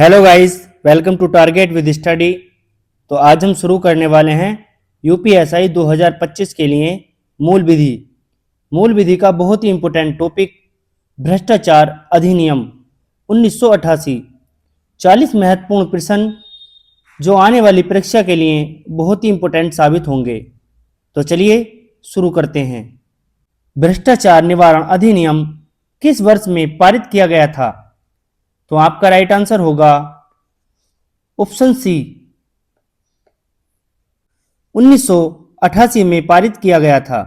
Hello guys, welcome to target with study. तो आज हम शुरू करने वाले हैं यूपीएसआई 2025 के लिए मूल विधि का बहुत ही इंपॉर्टेंट टॉपिक भ्रष्टाचार अधिनियम 1988। 40 महत्वपूर्ण प्रश्न जो आने वाली परीक्षा के लिए बहुत ही इंपॉर्टेंट साबित होंगे। तो चलिए शुरू करते हैं। भ्रष्टाचार निवारण अधिनियम किस वर्ष में पारित किया गया था? तो आपका राइट आंसर होगा ऑप्शन सी, 1988 में पारित किया गया था।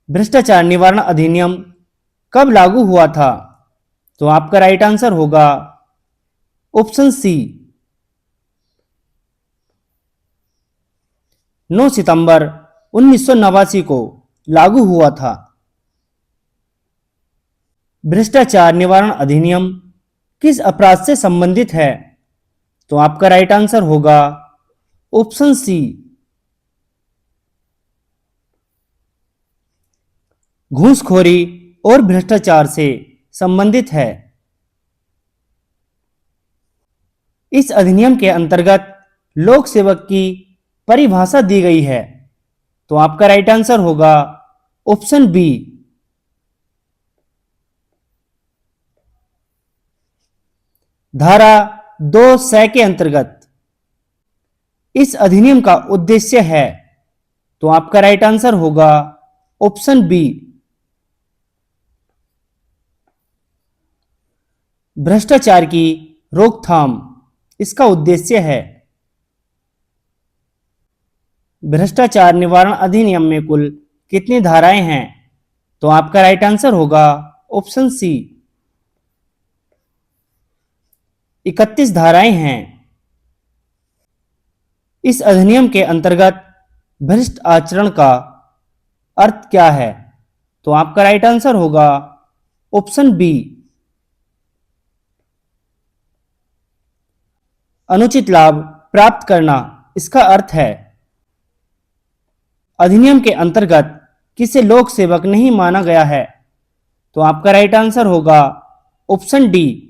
भ्रष्टाचार निवारण अधिनियम कब लागू हुआ था? तो आपका राइट आंसर होगा ऑप्शन सी, 9 सितंबर 1989 को लागू हुआ था। भ्रष्टाचार निवारण अधिनियम किस अपराध से संबंधित है? तो आपका राइट आंसर होगा ऑप्शन सी, घूसखोरी और भ्रष्टाचार से संबंधित है। इस अधिनियम के अंतर्गत लोक सेवक की परिभाषा दी गई है। तो आपका राइट आंसर होगा ऑप्शन बी, धारा 2 के अंतर्गत। इस अधिनियम का उद्देश्य है। तो आपका राइट आंसर होगा ऑप्शन बी, भ्रष्टाचार की रोकथाम इसका उद्देश्य है। भ्रष्टाचार निवारण अधिनियम में कुल कितनी धाराएं हैं? तो आपका राइट आंसर होगा ऑप्शन सी, 31 धाराएं हैं। इस अधिनियम के अंतर्गत भ्रष्ट आचरण का अर्थ क्या है? तो आपका राइट आंसर होगा ऑप्शन बी, अनुचित लाभ प्राप्त करना इसका अर्थ है। अधिनियम के अंतर्गत किसे लोक सेवक नहीं माना गया है? तो आपका राइट आंसर होगा ऑप्शन डी,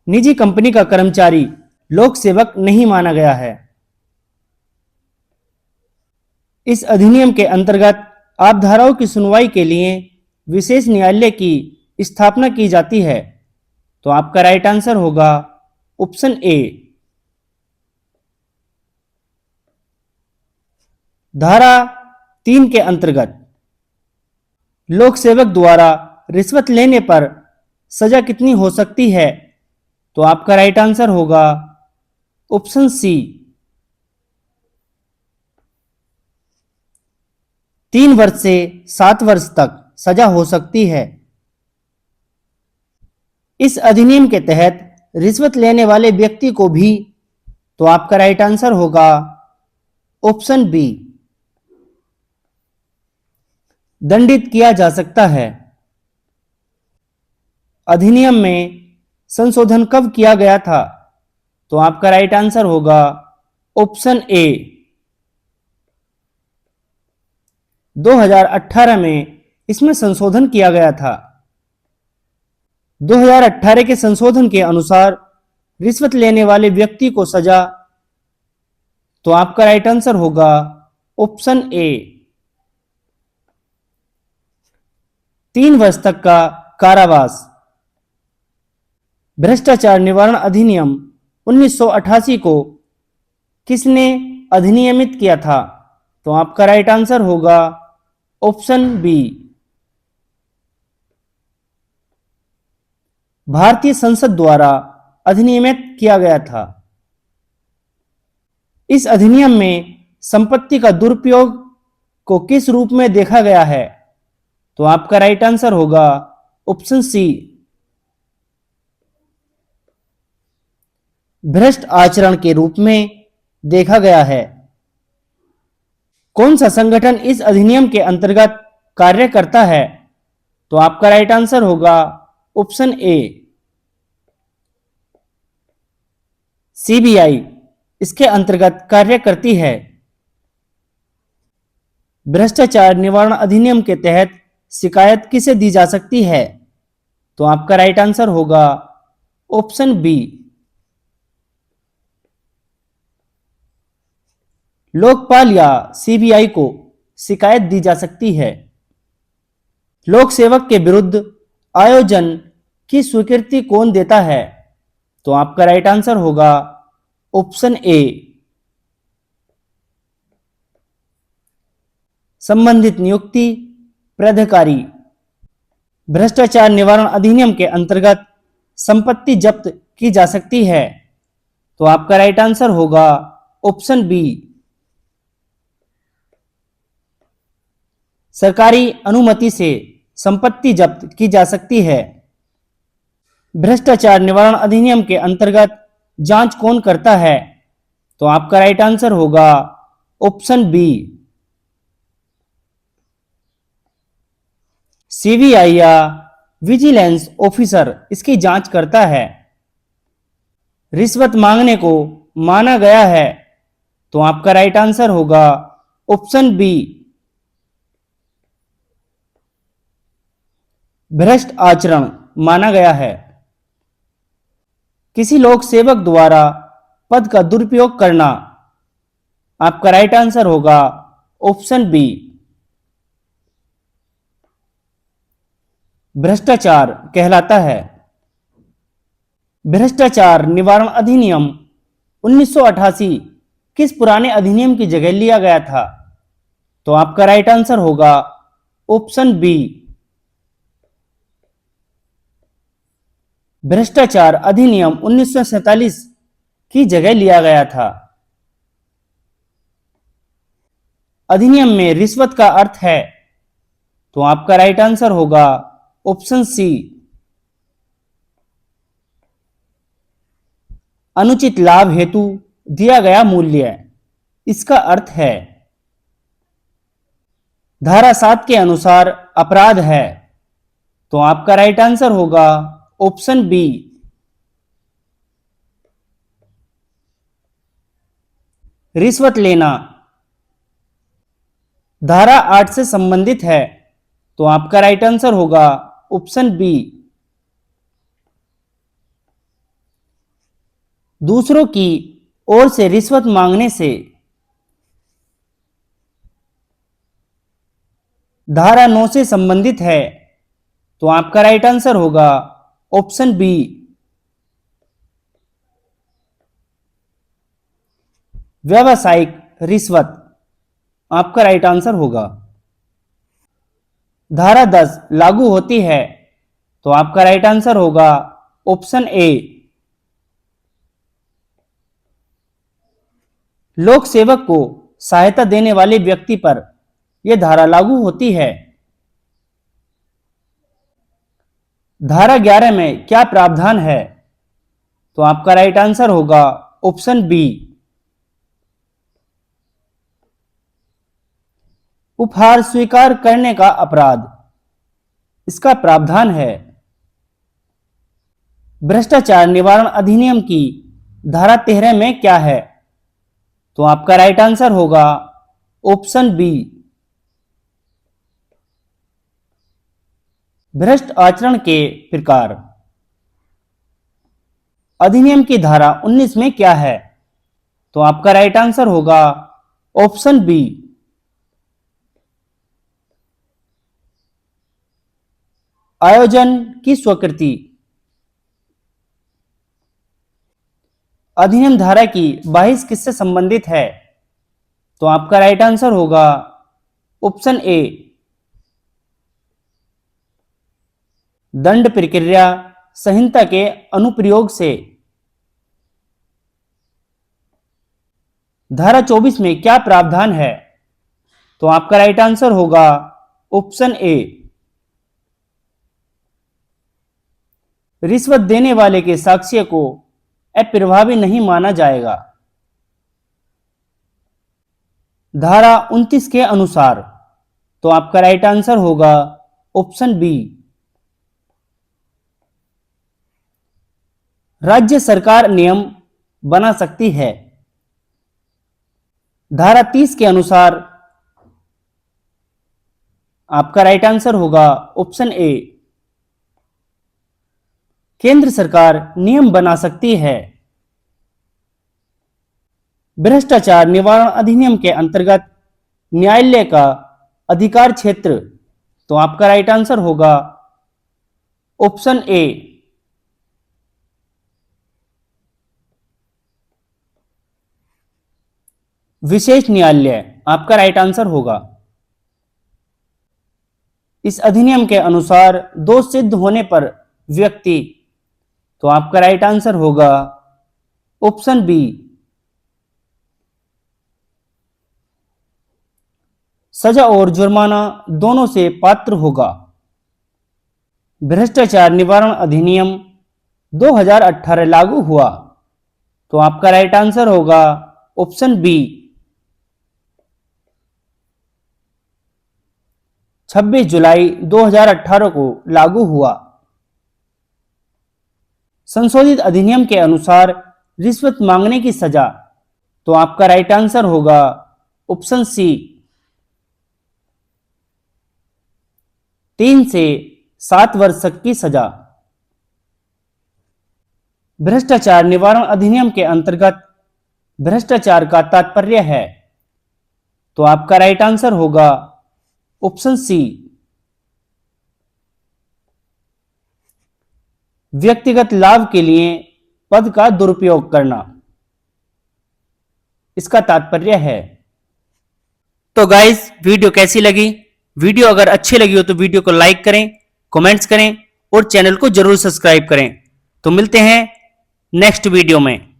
निजी कंपनी का कर्मचारी लोक सेवक नहीं माना गया है। इस अधिनियम के अंतर्गत आपधाराओं की सुनवाई के लिए विशेष न्यायालय की स्थापना की जाती है। तो आपका राइट आंसर होगा ऑप्शन ए, धारा 3 के अंतर्गत। लोक सेवक द्वारा रिश्वत लेने पर सजा कितनी हो सकती है? तो आपका राइट आंसर होगा ऑप्शन सी, 3 वर्ष से 7 वर्ष तक सजा हो सकती है। इस अधिनियम के तहत रिश्वत लेने वाले व्यक्ति को भी, तो आपका राइट आंसर होगा ऑप्शन बी, दंडित किया जा सकता है। अधिनियम में संशोधन कब किया गया था? तो आपका राइट आंसर होगा ऑप्शन ए, 2018 में इसमें संशोधन किया गया था। 2018 के संशोधन के अनुसार रिश्वत लेने वाले व्यक्ति को सजा, तो आपका राइट आंसर होगा ऑप्शन ए, 3 वर्ष तक का कारावास। भ्रष्टाचार निवारण अधिनियम 1988 को किसने अधिनियमित किया था? तो आपका राइट आंसर होगा ऑप्शन बी, भारतीय संसद द्वारा अधिनियमित किया गया था। इस अधिनियम में संपत्ति का दुरुपयोग को किस रूप में देखा गया है? तो आपका राइट आंसर होगा ऑप्शन सी, भ्रष्ट आचरण के रूप में देखा गया है। कौन सा संगठन इस अधिनियम के अंतर्गत कार्य करता है? तो आपका राइट आंसर होगा ऑप्शन ए, सीबीआई इसके अंतर्गत कार्य करती है। भ्रष्टाचार निवारण अधिनियम के तहत शिकायत किसे दी जा सकती है? तो आपका राइट आंसर होगा ऑप्शन बी। लोकपाल या सीबीआई को शिकायत दी जा सकती है। लोक सेवक के विरुद्ध आयोजन की स्वीकृति कौन देता है? तो आपका राइट आंसर होगा ऑप्शन ए। संबंधित नियुक्ति प्राधिकारी। भ्रष्टाचार निवारण अधिनियम के अंतर्गत संपत्ति जब्त की जा सकती है। तो आपका राइट आंसर होगा ऑप्शन बी। सरकारी अनुमति से संपत्ति जब्त की जा सकती है। भ्रष्टाचार निवारण अधिनियम के अंतर्गत जांच कौन करता है? तो आपका राइट आंसर होगा ऑप्शन बी। सीबीआई या विजिलेंस ऑफिसर इसकी जांच करता है। रिश्वत मांगने को माना गया है। तो आपका राइट आंसर होगा ऑप्शन बी। भ्रष्ट आचरण माना गया है। किसी लोक सेवक द्वारा पद का दुरुपयोग करना। आपका राइट आंसर होगा ऑप्शन बी। भ्रष्टाचार कहलाता है। भ्रष्टाचार निवारण अधिनियम 1988 किस पुराने अधिनियम की जगह लिया गया था? तो आपका राइट आंसर होगा ऑप्शन बी। भ्रष्टाचार अधिनियम 1947 की जगह लिया गया था। अधिनियम में रिश्वत का अर्थ है। तो आपका राइट आंसर होगा ऑप्शन सी। अनुचित लाभ हेतु दिया गया मूल्य। इसका अर्थ है धारा 7 के अनुसार अपराध है। तो आपका राइट आंसर होगा ऑप्शन बी। रिश्वत लेना धारा 8 से संबंधित है। तो आपका राइट आंसर होगा ऑप्शन बी। दूसरों की ओर से रिश्वत मांगने से धारा 9 से संबंधित है। तो आपका राइट आंसर होगा ऑप्शन बी। व्यावसायिक रिश्वत आपका राइट आंसर होगा। धारा 10 लागू होती है। तो आपका राइट आंसर होगा ऑप्शन ए। लोक सेवक को सहायता देने वाले व्यक्ति पर यह धारा लागू होती है। धारा 11 में क्या प्रावधान है? तो आपका राइट आंसर होगा ऑप्शन बी। उपहार स्वीकार करने का अपराध। इसका प्रावधान है। भ्रष्टाचार निवारण अधिनियम की धारा 13 में क्या है? तो आपका राइट आंसर होगा ऑप्शन बी। भ्रष्ट आचरण के प्रकार। अधिनियम की धारा 19 में क्या है? तो आपका राइट आंसर होगा ऑप्शन बी। आयोजन की स्वीकृति। अधिनियम धारा की 22 किससे संबंधित है? तो आपका राइट आंसर होगा ऑप्शन ए। दंड प्रक्रिया संहिता के अनुप्रयोग से। धारा 24 में क्या प्रावधान है? तो आपका राइट आंसर होगा ऑप्शन ए। रिश्वत देने वाले के साक्ष्य को अप्रभावी नहीं माना जाएगा। धारा 29 के अनुसार। तो आपका राइट आंसर होगा ऑप्शन बी। राज्य सरकार नियम बना सकती है। धारा 30 के अनुसार आपका राइट आंसर होगा ऑप्शन ए। केंद्र सरकार नियम बना सकती है। भ्रष्टाचार निवारण अधिनियम के अंतर्गत न्यायालय का अधिकार क्षेत्र, तो आपका राइट आंसर होगा ऑप्शन ए। विशेष न्यायालय, आपका राइट आंसर होगा। इस अधिनियम के अनुसार दोष सिद्ध होने पर व्यक्ति, तो आपका राइट आंसर होगा ऑप्शन बी। सजा और जुर्माना दोनों से पात्र होगा। भ्रष्टाचार निवारण अधिनियम 2018 लागू हुआ, तो आपका राइट आंसर होगा ऑप्शन बी। 26 जुलाई 2018 को लागू हुआ। संशोधित अधिनियम के अनुसार रिश्वत मांगने की सजा, तो आपका राइट आंसर होगा ऑप्शन सी। 3 से 7 वर्ष तक की सजा। भ्रष्टाचार निवारण अधिनियम के अंतर्गत भ्रष्टाचार का तात्पर्य है, तो आपका राइट आंसर होगा ऑप्शन सी। व्यक्तिगत लाभ के लिए पद का दुरुपयोग करना, इसका तात्पर्य है। तो गाइस, वीडियो कैसी लगी? वीडियो अगर अच्छी लगी हो तो वीडियो को लाइक करें, कमेंट्स करें और चैनल को जरूर सब्सक्राइब करें। तो मिलते हैं नेक्स्ट वीडियो में।